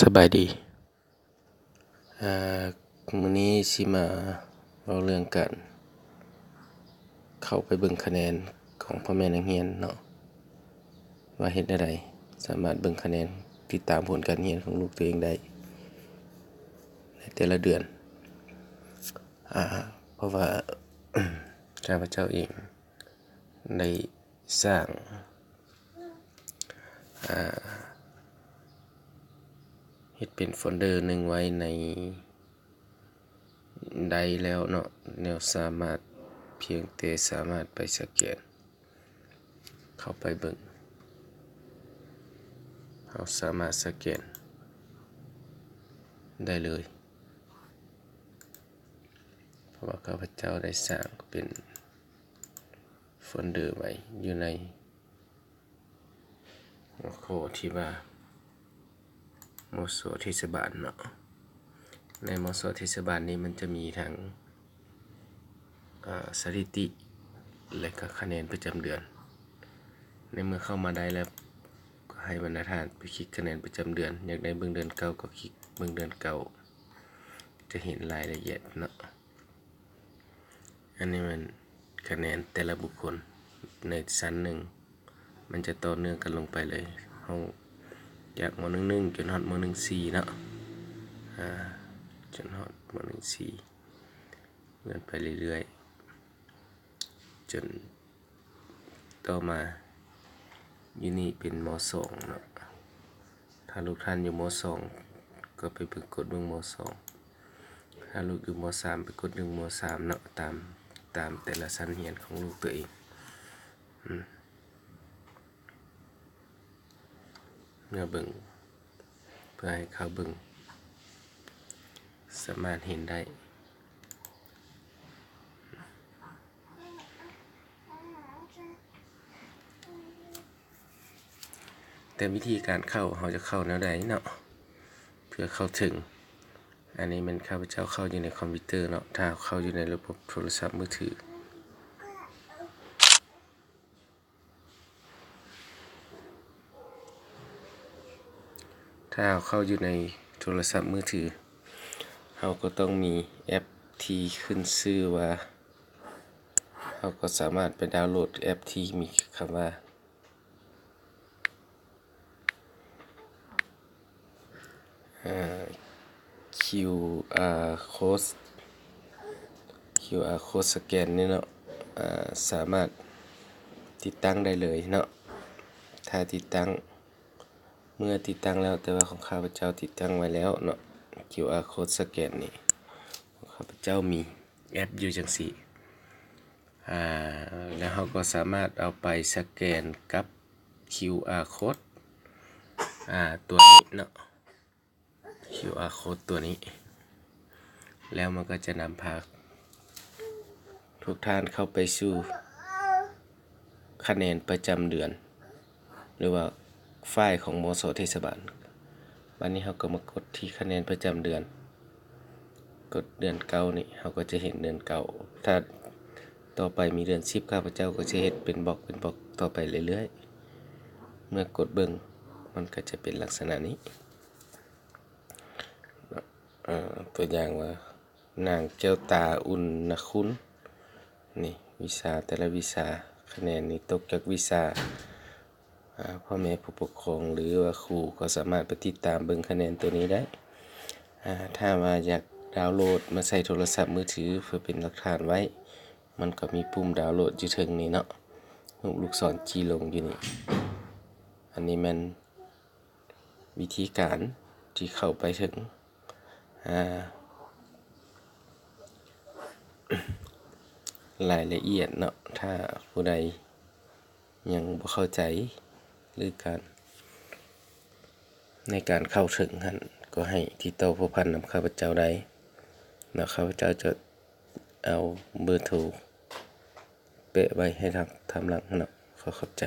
สบายดีมื้อนี้สิมาเว้าเรื่องการเข้าไปเบิ่งคะแนนของพ่อแม่นักเรียนเนาะว่าเฮ็ดแนวใดสามารถเบิ่งคะแนนติดตามผลการเรียนของลูกตัวเองได้ในแต่ละเดือนเพราะว่า ข้าพเจ้าเองได้สร้างเฮ็ดเป็นโฟลเดอร์หนึ่งไว้ในใดแล้วเนาะแนวสามารถเพียงแต่สามารถไปสแกนเข้าไปเบิ่งเราสามารถสแกนได้เลยเพราะว่าข้าพเจ้าได้สร้างเป็นโฟลเดอร์ไว้อยู่ในหัวข้อที่ว่ามส.เทศบาลเนาะในมส.เทศบาลนี้มันจะมีทั้งสถิติและก็คะแนนประจำเดือนในเมื่อเข้ามาได้แล้วก็ให้บรรณาธิการไปคลิกคะแนนประจำเดือนอยากได้เบิ่งเดือนเก่าก็คลิกเบิ่งเดือนเก่าจะเห็นรายละเอียดเนาะอันนี้มันคะแนนแต่ละบุคคลในชั้นหนึ่งมันจะต่อเนื่องกันลงไปเลยเฮาจากม.11จนฮอดม.14เนาะจนฮอดม.14เลื่อนไปเรื่อยๆจนต่อมาอยู่นี่เป็นม.2เนาะถ้าลูกท่านอยู่ม.2ก็ไปเบิ่งกดเบิ่งม.2ถ้าลูกอยู่ม.3ไปกดเบิ่งม.3เนาะตามแต่ละชั้นเรียนของลูกตัวเองเมื่อเบิ่งเพื่อให้เขาเบิ่งสามารถเห็นได้แต่วิธีการเข้าเราจะเข้าแนวใดเนาะเพื่อเข้าถึงอันนี้มันข้าพเจ้าเข้าอยู่ในคอมพิวเตอร์เนาะถ้าเข้าอยู่ในระบบโทรศัพท์มือถือถ้าเข้าอยู่ในโทรศัพท์มือถือเราก็ต้องมีแอปที่ขึ้นชื่อว่าเราก็สามารถไปดาวน์โหลดแอปที่มีคำว่า QR code สแกนนี่เนาะสามารถติดตั้งได้เลยเนาะถ้าติดตั้งเมื่อติดตั้งแล้วแต่ว่าของข้าพเจ้าติดตั้งไว้แล้วเนาะ QR code สแกนนี่ของข้าพเจ้ามีแอปอยู่จังซี่แล้วเราก็สามารถเอาไปสแกนกับ QR code ตัวนี้เนาะ QR code ตัวนี้แล้วมันก็จะนำพาทุกท่านเข้าไปสู่คะแนนประจำเดือนหรือว่าไฟล์ของมส.เทศบาลวันนี้เราก็มากดที่คะแนนประจำเดือนกดเดือนเก่านี่เราก็จะเห็นเดือนเก่าถ้าต่อไปมีเดือน10ข้าพเจ้าก็จะเฮ็ดเป็นบล็อกต่อไปเรื่อยๆเมื่อกดเบิ่งมันก็จะเป็นลักษณะนี้ตัวอย่างว่านางแก้วตาอุ่นนคุณนี่วิชาแต่ละวิชาคะแนนนี่ตกจากวิชาพ่อแม่ผู้ปกครองหรือว่าครูก็สามารถไปติดตามเบิ่งคะแนนตัวนี้ได้ถ้าว่าอยากดาวน์โหลดมาใส่โทรศัพท์มือถือเพื่อเป็นหลักฐานไว้มันก็มีปุ่มดาวน์โหลดอยู่ถึงนี่เนาะลูกศรชี้ลงอยู่นี่อันนี้มันวิธีการที่เข้าไปถึงรายละเอียดเนาะถ้าผู้ใดยังบ่เข้าใจหรือในการเข้าถึงหั่นก็ให้ติดต่อผู้พันนำข้าพเจ้าได้แล้วข้าพเจ้าจะเอาเบอร์โทรแปะไว้ให้ทางหลังเนาะขอขอบใจ